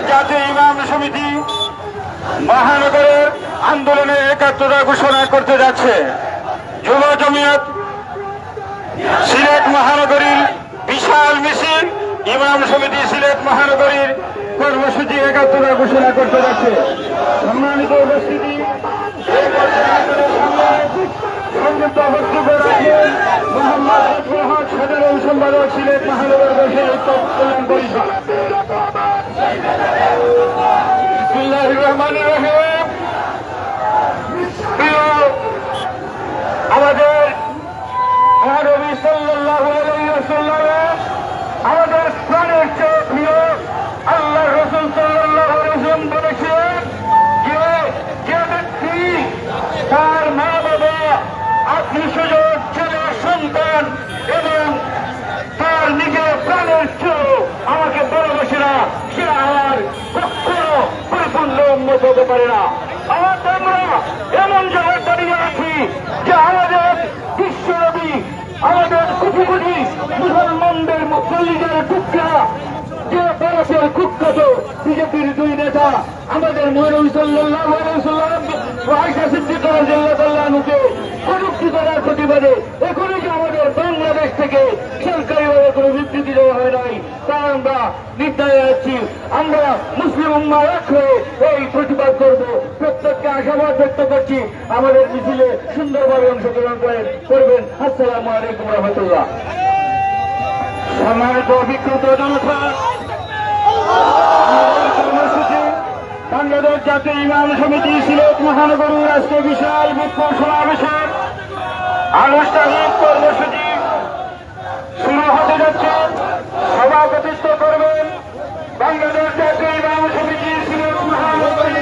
জাতীয় ইমাম সমিতি মহানগরের আন্দোলনে একাত্মতা ঘোষণা করতে যাচ্ছে। যুব জমিয়ত সিলেট মহানগরীর বিশাল মিছিল ইমাম সমিতি সিলেট মহানগরীর কর্মসূচি একাত্মতা ঘোষণা করতে যাচ্ছে। সম্মানিত উপস্থিতি, সংযুক্ত বক্তব্য রাখেন মোহাম্মদ সাধারণ সম্পাদক সিলেট মহানগর কল্যাণ পরিষদ। বিসমিল্লাহির রহমানির রহিম। আমাদের মহানবী সাল্লাল্লাহু আলাইহি ওয়াসাল্লাম আমাদের প্রাণের চেয়ে প্রিয়। আল্লাহর রাসূল সাল্লাল্লাহু আলাইহি ওয়াসাল্লাম বলেছেন যে ব্যক্তি তার মা বাবা আত্মীয়-স্বজন ছেলে সন্তান এবং তার নিজের প্রাণের চেয়ে আমাকে ভালোবাসে না, সে আমার কখনো পরিপূর্ণ উন্মত হতে পারে না। আমরা এমন জায়গায় দাঁড়িয়ে আছি যে আমাদের বিশ্বনবী, আমাদের কোটি কোটি মুসলমানদের মুসলিমের টুকরা, যে ভারতের কুখ্যাত বিজেপির দুই নেতা আমাদের মহানবী সাল্লাল্লাহু আলাইহি ওয়াসাল্লাম ও আয়েশা সিদ্দিকা রাদিয়াল্লাহু আনহাকে কটূক্তি করার প্রতিবাদে এখনই যে আমাদের বাংলাদেশ থেকে সরকারিভাবে কোনো বিবৃতি দেওয়া হয় নাই, তা আমরা নির্দায় আছি। আমরা মুসলিম উম্মাহ এক হয়ে এই প্রতিবাদ করব। প্রত্যেককে আশাবাদ ব্যক্ত করছি আমাদের মিছিলে সুন্দরভাবে অংশগ্রহণ করবেন। আসসালামু আলাইকুম রহমতুল্লাহ। সম্মানিত অভিজ্ঞত জনতা, কর্মসূচি বাংলাদেশ জাতীয় ইমাম সমিতি সিলেট মহানগরীর আজকে বিশাল বিক্ষোভ সমাবেশের আনুষ্ঠানিক কর্মসূচি শুরু হতে যাচ্ছে। সভাপতিত্ব করবেন বাংলাদেশ জাতীয় ইমাম সমিতি সিলেট মহানগরী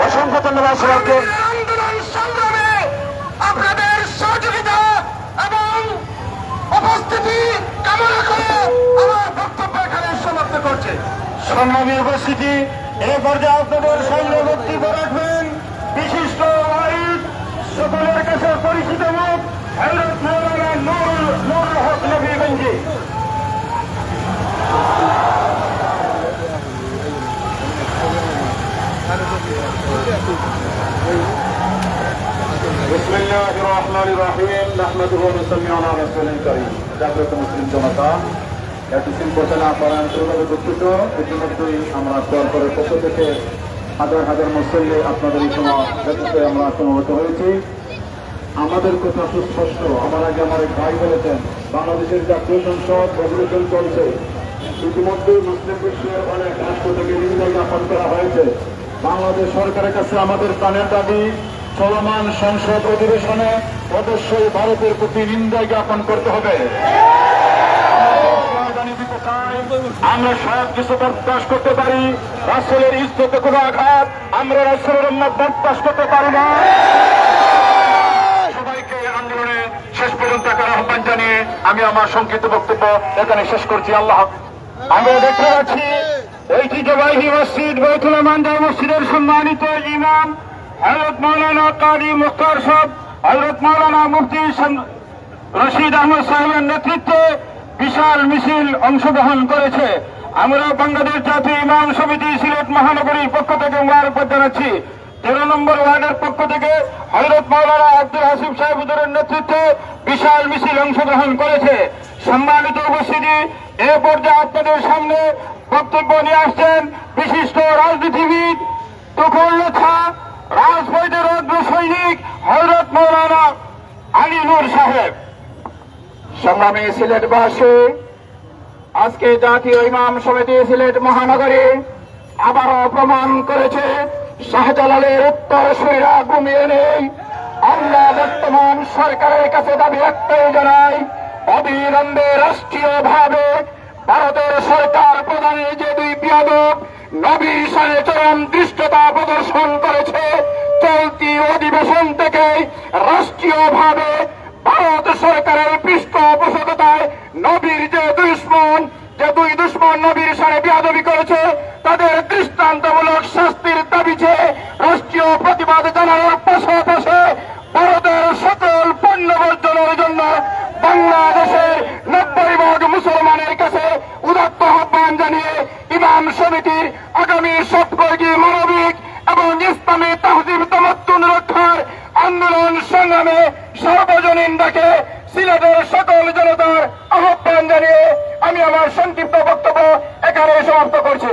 অসংখ্য ধন্যবাদ সবাইকে। আন্দোলন সংগ্রামে আপনাদের সহযোগিতা এবং উপস্থিতি কামনা করে আমার বক্তব্য এখানে সমাপ্ত করছে। সংগ্রামী উপস্থিতি, এ পর্যায়ে আপনাদের সামনে বক্তব্য রাখবেন বিশিষ্ট ওয়াইদ, সকলের কাছে পরিচিত মুখ হযরত মাওলানা নূরুল হক নবীগঞ্জি। বিসমিল্লাহির রহমানির রহিম, নাহমাদুহু ওয়া নুসাল্লি আলা রাসূলিল কারীম। জাগ্রত মুসলিম জনতা, এতদিন ঘোষণা করেন সেভাবে দুঃখিত। ইতিমধ্যেই আমরা সরকারের পক্ষ থেকে হাজার হাজার মুসল্লি আপনাদের এই সময় আমরা সমবেত হয়েছি। আমাদের কথা সুস্পষ্ট। আমার আগে আমার এক ভাই বলেছেন, বাংলাদেশের জাতীয় সংসদ অধিবেশন চলছে। ইতিমধ্যেই মুসলিম বিশ্বের অনেক রাষ্ট্র থেকে বিভিন্ন জ্ঞাপন করা হয়েছে। বাংলাদেশ সরকারের কাছে আমাদের প্রাণের দাবি, চলমান সংসদ অধিবেশনে অবশ্যই ভারতের প্রতি নিন্দা জ্ঞাপন করতে হবে। আমরা সব কিছু বরদাস্ত করতে পারি, রাসূলের ইজ্জতে কোনো আঘাত আমরা রাসূলের উম্মত বরদাস্ত করতে পারি না। সবাইকে আন্দোলনে শেষ পর্যন্ত করার আহ্বান জানিয়ে আমি আমার সংক্ষিপ্ত বক্তব্য এখানে শেষ করছি। আল্লাহ। আমরা দেখতে পাচ্ছি ঐতিহ্যবাহী মসজিদ বাইতুল আমান মসজিদের সম্মানিত ইমাম হযরত মাওলানা কারি মুখতার সাহেব, হযরত মাওলানা মুফতি রশিদ আহমদ সাহেবের নেতৃত্বে বিশাল মিছিল অংশগ্রহণ করেছে। আমরা বাংলাদেশ জাতীয় ইমাম সমিতি সিলেট মহানগরীর পক্ষ থেকে মোবারকবাদ জানাচ্ছি। 13 নম্বর ওয়ার্ডের পক্ষ থেকে হযরত মাওলানা আব্দুল হাসিব সাহেব হুজুরের নেতৃত্বে বিশাল মিছিল অংশগ্রহণ করেছে। সম্মানিত উপস্থিতি, এ পর্যায়ে আপনাদের সামনে বক্তব্য নিয়ে আসছেন বিশিষ্ট রাজনীতিবিদ, তুফুল্লতা রাজবৈদের অগ্র সৈনিক হযরত মাওলানা আলী নূর সাহেব। সংগ্রামী সিলেটবাসী, আজকে জাতীয় ইমাম সমিতি সিলেট মহানগরী আবারও প্রমাণ করেছে শাহজালালের উত্তরসূরিরা ঘুমিয়ে নেই। আমরা বর্তমান সরকারের কাছে দাবি একটাই জানাই, অবিলম্বে রাষ্ট্রীয়ভাবে ভারতের সরকার প্রধানের যে দুই বিয়াদব নবীর শানে চরম দৃষ্টতা প্রদর্শন করেছে, চলতি অধিবেশন থেকে রাষ্ট্রীয়ভাবে ভারত সরকারের পৃষ্ঠপোষকতায় নবীর যে দুই দুশ্মন নবীর শানে বিয়াদবি করেছে তাদের দৃষ্টান্তমূলক শাস্তির দাবি চেয়ে রাষ্ট্রীয় প্রতিবাদ জানানোর পাশাপাশি ভারতের সকল পণ্য বর্জনের জন্য বাংলাদেশের 90% মুসলমানের কাছে উদাত্ত আহ্বান জানিয়ে ইমাম সমিতির আগামী সপ্তাহে মানবিক এবং ইসলামী তাহজিব তামাত্তুন রক্ষার আন্দোলন সংগ্রামে সর্বজনীন ডাকে সিলেটের সকল জনতার আহ্বান জানিয়ে আমি আমার সংক্ষিপ্ত বক্তব্য এখানে সমাপ্ত করছি।